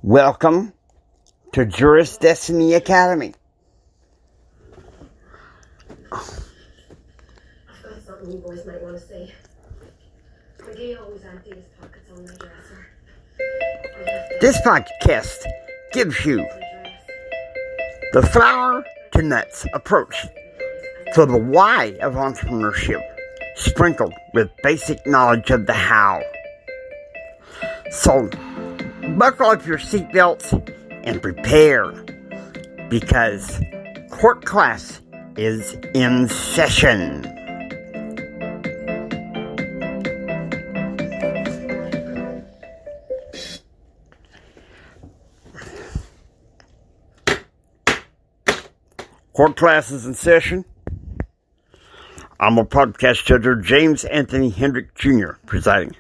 Welcome to Juris Destiny Academy. I've got something you boys might want to say. McGee always empties his pockets on my dresser. This podcast gives you the flower to nuts approach to the why of entrepreneurship, sprinkled with basic knowledge of the how. So, buckle up your seatbelts and prepare, because court class is in session. Court class is in session. I'm a podcast judge, James Anthony Hendrick Jr., presiding.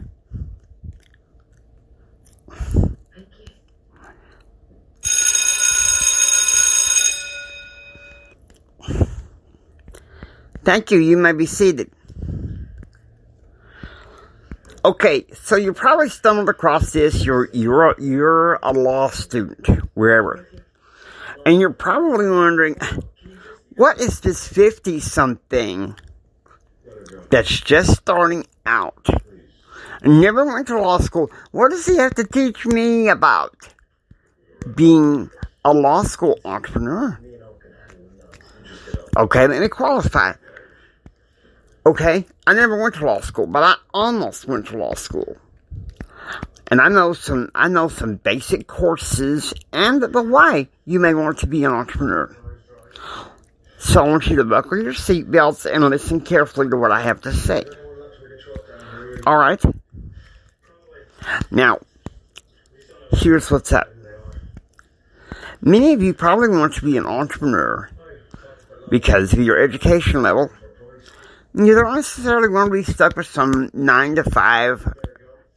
Thank you. You may be seated. Okay, so you probably stumbled across this. You're a law student, wherever, and you're probably wondering, what is this 50-something that's just starting out, never went to law school? What does he have to teach me about being a law school entrepreneur? Okay, let me qualify. Okay, I never went to law school, but I almost went to law school. And I know some basic courses and the why you may want to be an entrepreneur. So I want you to buckle your seatbelts and listen carefully to what I have to say. Alright? Now, here's what's up. Many of you probably want to be an entrepreneur because of your education level. You don't necessarily want to be stuck with some 9-to-5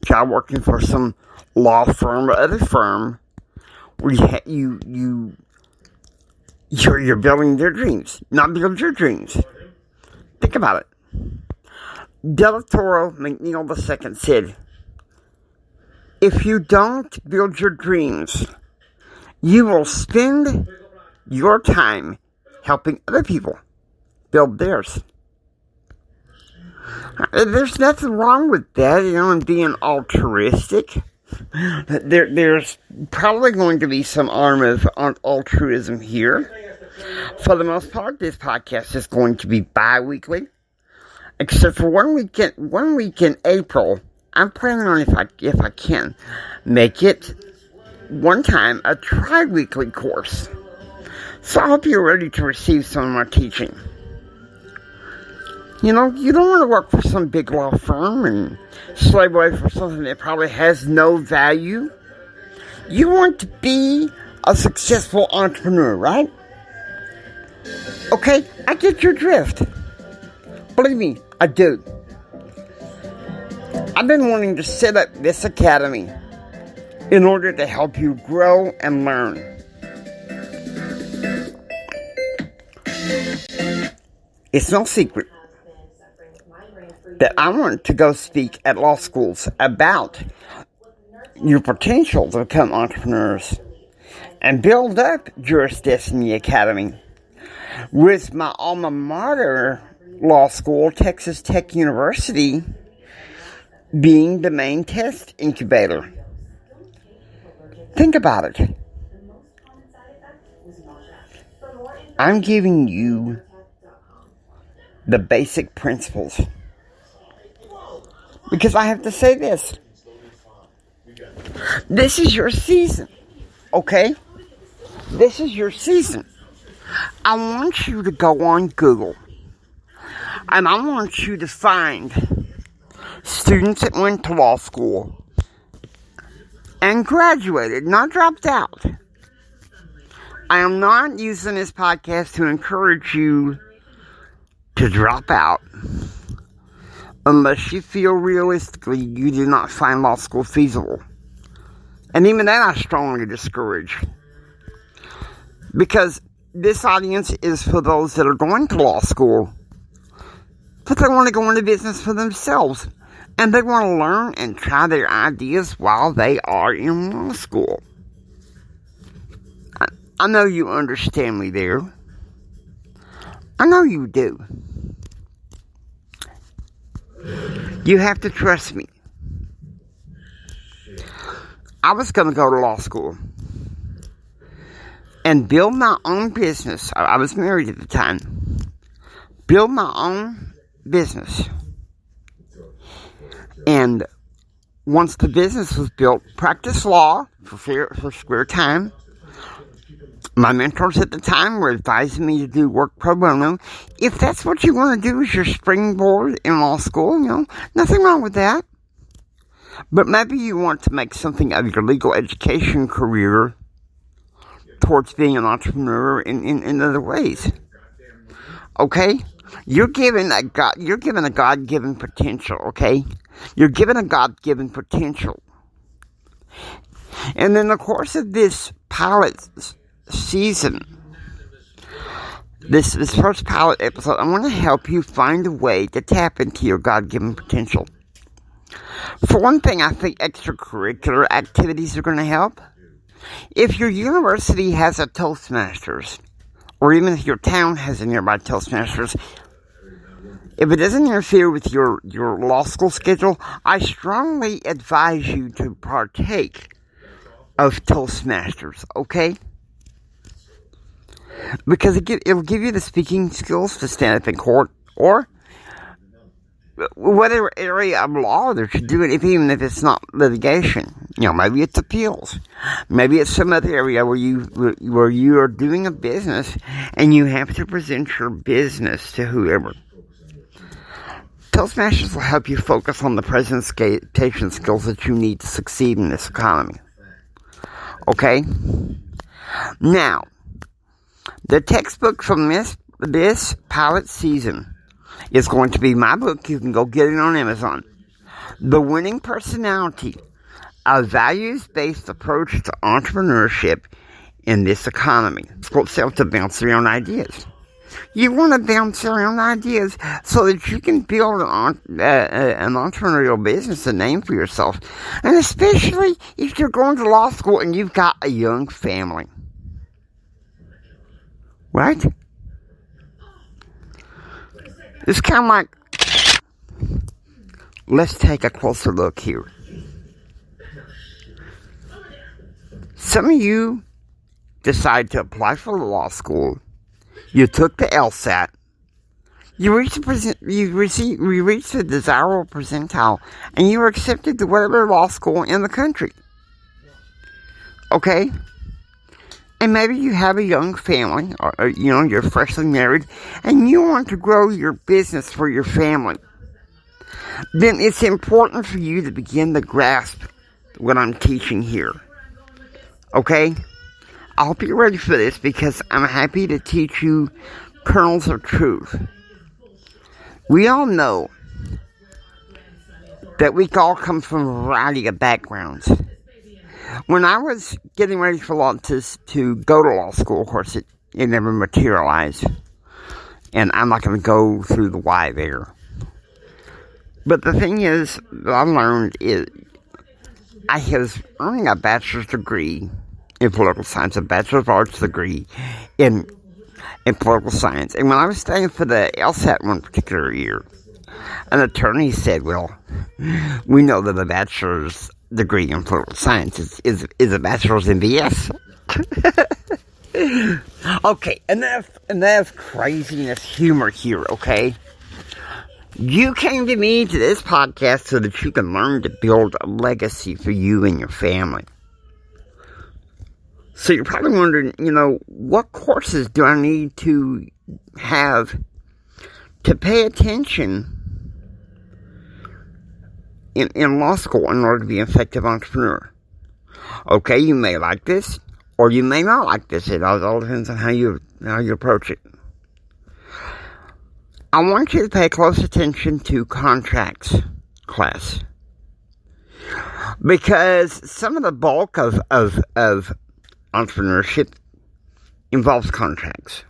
job working for some law firm or other firm where you're building their dreams, not build your dreams. Think about it. Del Toro McNeil II said, if you don't build your dreams, you will spend your time helping other people build theirs. There's nothing wrong with that, and being altruistic. There's probably going to be some arm of altruism here. For the most part, this podcast is going to be bi-weekly, except for one week in April. I'm planning on, if I can, make it one time a tri-weekly course. So I hope you're ready to receive some of my teaching. You don't want to work for some big law firm and slave away for something that probably has no value. You want to be a successful entrepreneur, right? Okay, I get your drift. Believe me, I do. I've been wanting to set up this academy in order to help you grow and learn. It's no secret that I want to go speak at law schools about your potential to become entrepreneurs and build up Juris Destiny Academy, with my alma mater law school, Texas Tech University, being the main test incubator. Think about it. I'm giving you the basic principles. Because I have to say this. This is your season. Okay? This is your season. I want you to go on Google. And I want you to find students that went to law school and graduated, not dropped out. I am not using this podcast to encourage you to drop out, unless you feel realistically you do not find law school feasible. And even that I strongly discourage. Because this audience is for those that are going to law school, but they want to go into business for themselves. And they want to learn and try their ideas while they are in law school. I know you understand me there. I know you do. You have to trust me. I was going to go to law school and build my own business. I was married at the time. Build my own business. And once the business was built, practice law for spare time. My mentors at the time were advising me to do work pro bono. If that's what you want to do as your springboard in law school, nothing wrong with that. But maybe you want to make something of your legal education career towards being an entrepreneur in other ways. Okay? You're given a God-given potential, okay? You're given a God-given potential. And in the course of this pilot season, this first pilot episode, I want to help you find a way to tap into your God-given potential. For one thing, I think extracurricular activities are going to help. If your university has a Toastmasters, or even if your town has a nearby Toastmasters, if it doesn't interfere with your law school schedule, I strongly advise you to partake of Toastmasters, okay? Because it'll give you the speaking skills to stand up in court, or whatever area of law that you're doing, even if it's not litigation. Maybe it's appeals. Maybe it's some other area where you are doing a business and you have to present your business to whoever. Toastmasters will help you focus on the presentation skills that you need to succeed in this economy. Okay? Now, the textbook from this pilot season is going to be my book. You can go get it on Amazon. The Winning Personality, a values-based approach to entrepreneurship in this economy. It's called to bounce around ideas. You want to bounce around ideas so that you can build an entrepreneurial business, a name for yourself. And especially if you're going to law school and you've got a young family. Right? It's kind of like, let's take a closer look here. Some of you decide to apply for law school. You took the LSAT. You reached the desirable percentile, and you were accepted to whatever law school in the country. Okay? And maybe you have a young family, or you're freshly married, and you want to grow your business for your family. Then it's important for you to begin to grasp what I'm teaching here. Okay? I hope you're ready for this, because I'm happy to teach you kernels of truth. We all know that we all come from a variety of backgrounds. When I was getting ready for law to go to law school, of course, it never materialized. And I'm not going to go through the why there. But the thing is, that I learned is, I was earning a bachelor's degree in political science, a Bachelor of Arts degree in political science. And when I was studying for the LSAT one particular year, an attorney said, well, we know that a bachelor's degree in political science is a bachelor's in BS. Okay, enough craziness humor here, okay? You came to me to this podcast so that you can learn to build a legacy for you and your family. So you're probably wondering, what courses do I need to have to pay attention in law school in order to be an effective entrepreneur? Okay, you may like this, or you may not like this. It all depends on how you approach it. I want you to pay close attention to contracts class, because some of the bulk of entrepreneurship involves contracts.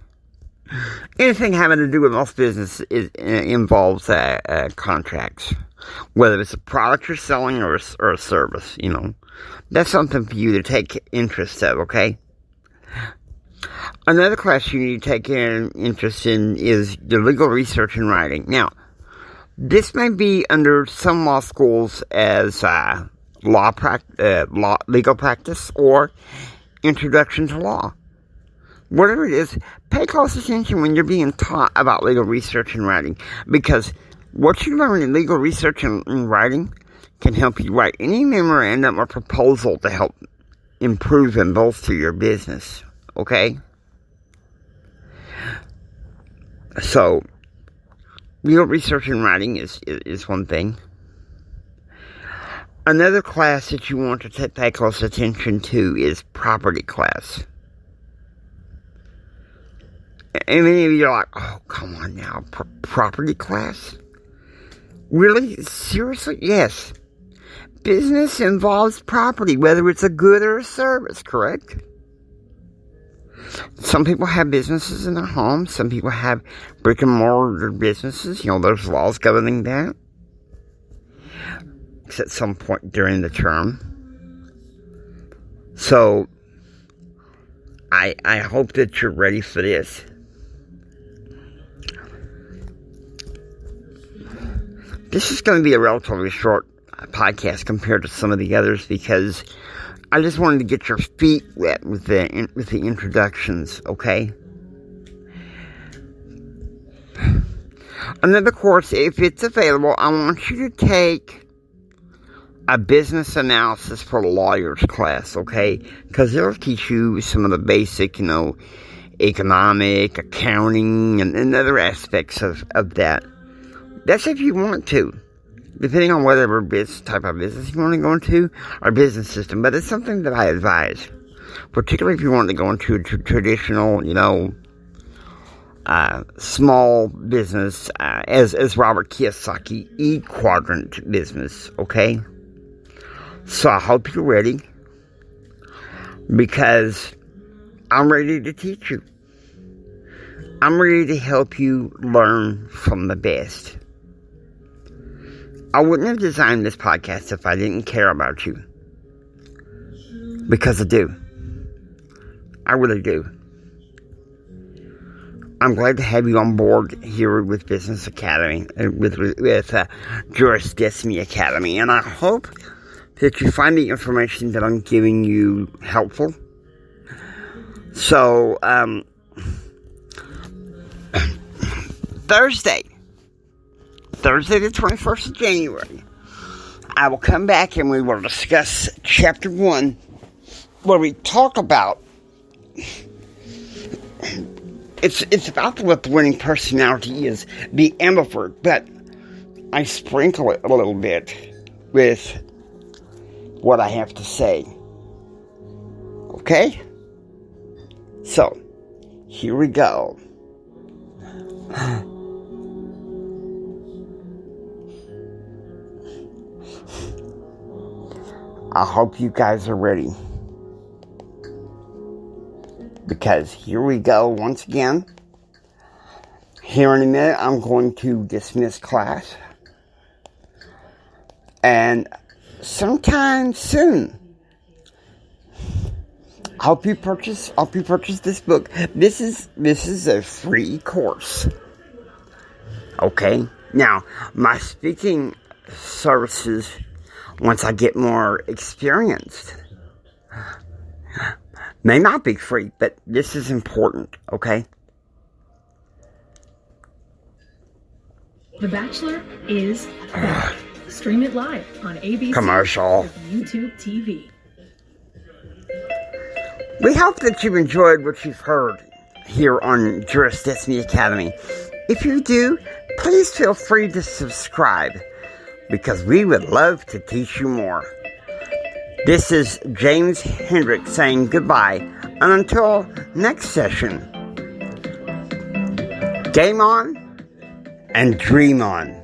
Anything having to do with most business involves contracts. Whether it's a product you're selling or a service, That's something for you to take interest of, okay? Another class you need to take interest in is the legal research and writing. Now, this may be under some law schools as legal practice or introduction to law. Whatever it is, pay close attention when you're being taught about legal research and writing, because what you learn in legal research and writing can help you write any memorandum or proposal to help improve and bolster your business. Okay? So, legal research and writing is one thing. Another class that you want to pay close attention to is property class. And many of you are like, oh, come on now, property class? Really? Seriously? Yes. Business involves property, whether it's a good or a service, correct? Some people have businesses in their homes. Some people have brick and mortar businesses. There's laws governing that. At some point during the term. So, I hope that you're ready for this. This is going to be a relatively short podcast compared to some of the others because I just wanted to get your feet wet with the introductions, okay? Another course, if it's available, I want you to take a business analysis for lawyers class, okay? Because it'll teach you some of the basic, economic, accounting, and other aspects of that. That's if you want to, depending on whatever type of business you want to go into, or business system. But it's something that I advise, particularly if you want to go into a traditional, small business, as Robert Kiyosaki, E-quadrant business, okay? So I hope you're ready, because I'm ready to teach you. I'm ready to help you learn from the best. I wouldn't have designed this podcast if I didn't care about you. Because I do. I really do. I'm glad to have you on board here with Business Academy, with Juris Destiny Academy. And I hope that you find the information that I'm giving you helpful. So, Thursday the 21st of January, I will come back and we will discuss Chapter 1, where we talk about, it's about what the winning personality is, the ambivert, but I sprinkle it a little bit with what I have to say. Okay? So, here we go. I hope you guys are ready. Because here we go once again. Here in a minute, I'm going to dismiss class. And sometime soon, I hope you purchase this book. This is a free course. Okay? Now, my speaking services, once I get more experienced, may not be free, but this is important, okay? The Bachelor is back. Stream it live on ABC Commercial. YouTube TV. We hope that you've enjoyed what you've heard here on Juris Destiny Academy. If you do, please feel free to subscribe, because we would love to teach you more. This is James Hendrick saying goodbye, and until next session, game on and dream on.